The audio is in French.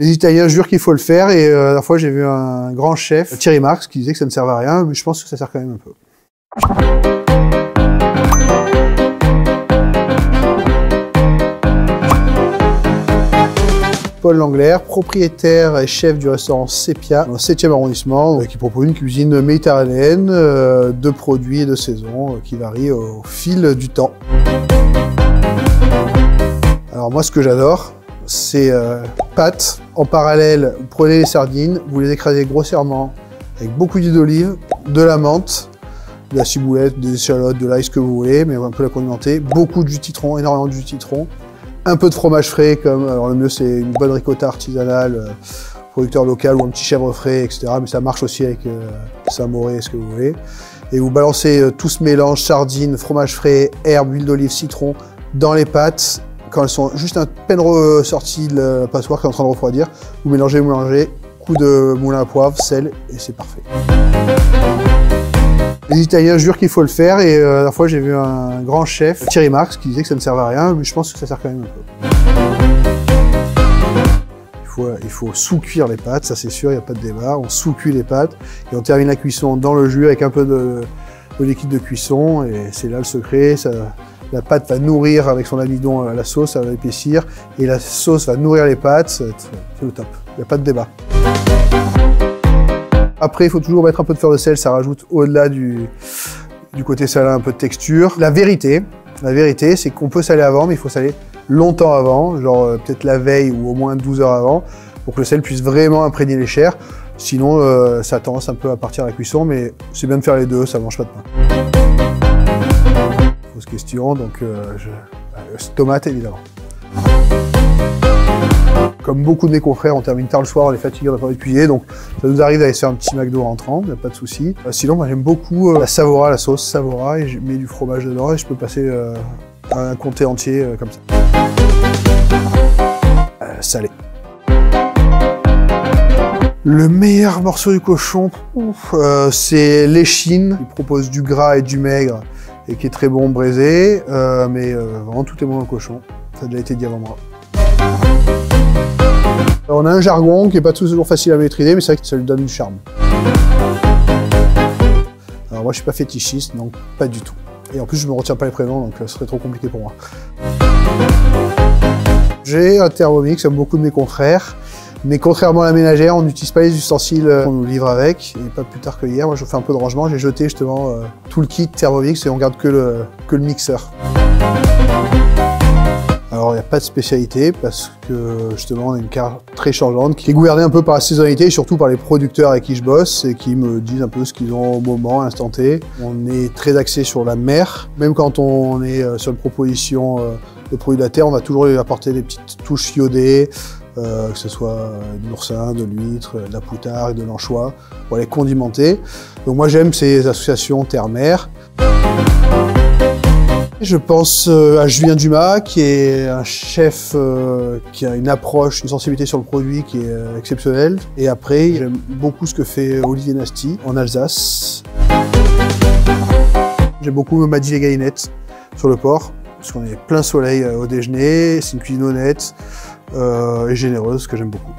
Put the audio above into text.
Les Italiens jurent qu'il faut le faire et la dernière fois j'ai vu un grand chef, Thierry Marx, qui disait que ça ne servait à rien, mais je pense que ça sert quand même un peu. Paul Langlaire, propriétaire et chef du restaurant Sepia, dans le 7e arrondissement, qui propose une cuisine méditerranéenne de produits et de saison qui varient au fil du temps. Alors moi, ce que j'adore, c'est pâtes. En parallèle, vous prenez les sardines, vous les écrasez grossièrement avec beaucoup d'huile d'olive, de la menthe, de la ciboulette, des échalotes, de l'ail, ce que vous voulez, mais on peut la condimenter. Beaucoup de jus de citron, énormément de jus de citron. Un peu de fromage frais, alors le mieux c'est une bonne ricotta artisanale, producteur local ou un petit chèvre frais, etc. Mais ça marche aussi avec Saint-Mauré, ce que vous voulez. Et vous balancez tout ce mélange, sardines, fromage frais, herbes, huile d'olive, citron, dans les pâtes. Quand elles sont juste à peine ressorties de la passoire, qui est en train de refroidir, vous mélangez, coup de moulin à poivre, sel, et c'est parfait. Les Italiens jurent qu'il faut le faire et la dernière fois j'ai vu un grand chef, Thierry Marx, qui disait que ça ne servait à rien, mais je pense que ça sert quand même un peu. Il faut sous-cuire les pâtes, ça c'est sûr, il n'y a pas de débat. On sous-cuit les pâtes et on termine la cuisson dans le jus avec un peu de liquide de cuisson et c'est là le secret. La pâte va nourrir avec son amidon la sauce, ça va épaissir et la sauce va nourrir les pâtes, c'est le top, il n'y a pas de débat. Après, il faut toujours mettre un peu de fleur de sel, ça rajoute au-delà du côté salin un peu de texture. La vérité, c'est qu'on peut saler avant, mais il faut saler longtemps avant, genre peut-être la veille ou au moins 12 heures avant, pour que le sel puisse vraiment imprégner les chairs. Sinon, ça a tendance un peu à partir à la cuisson, mais c'est bien de faire les deux, ça ne mange pas de pain. Grosse question, donc tomate évidemment. Comme beaucoup de mes confrères, on termine tard le soir, on est fatigué, on n'a pas envie de cuisiner, donc ça nous arrive d'aller se faire un petit McDo rentrant, il n'y a pas de souci. Sinon, moi j'aime beaucoup la Savora, la sauce Savora, et je mets du fromage dedans et je peux passer un comté entier comme ça. Salé. Le meilleur morceau du cochon, c'est l'échine. Il propose du gras et du maigre et qui est très bon braisé, mais vraiment tout est bon dans le cochon. Ça a déjà été dit avant moi. On a un jargon qui n'est pas toujours facile à maîtriser, mais c'est vrai que ça lui donne du charme. Alors moi je suis pas fétichiste, donc pas du tout. Et en plus je me retiens pas les prénoms, donc ce serait trop compliqué pour moi. J'ai un Thermomix comme beaucoup de mes confrères, mais contrairement à la ménagère, on n'utilise pas les ustensiles qu'on nous livre avec. Et pas plus tard que hier, moi je fais un peu de rangement, j'ai jeté justement tout le kit Thermomix et on garde que le mixeur. Alors il n'y a pas de spécialité parce que justement on a une carte très changeante qui est gouvernée un peu par la saisonnalité et surtout par les producteurs avec qui je bosse et qui me disent un peu ce qu'ils ont au moment, à l'instant T. On est très axé sur la mer, même quand on est sur une proposition de produits de la terre, on va toujours lui apporter des petites touches iodées, que ce soit de l'oursin, de l'huître, de la poutargue, de l'anchois, pour les condimenter. Donc moi j'aime ces associations terre-mer. Je pense à Julien Dumas, qui est un chef qui a une approche, une sensibilité sur le produit qui est exceptionnelle. Et après, j'aime beaucoup ce que fait Olivier Nasty en Alsace. J'aime beaucoup Madi les Galinettes sur le port, parce qu'on est plein soleil au déjeuner. C'est une cuisine honnête et généreuse que j'aime beaucoup.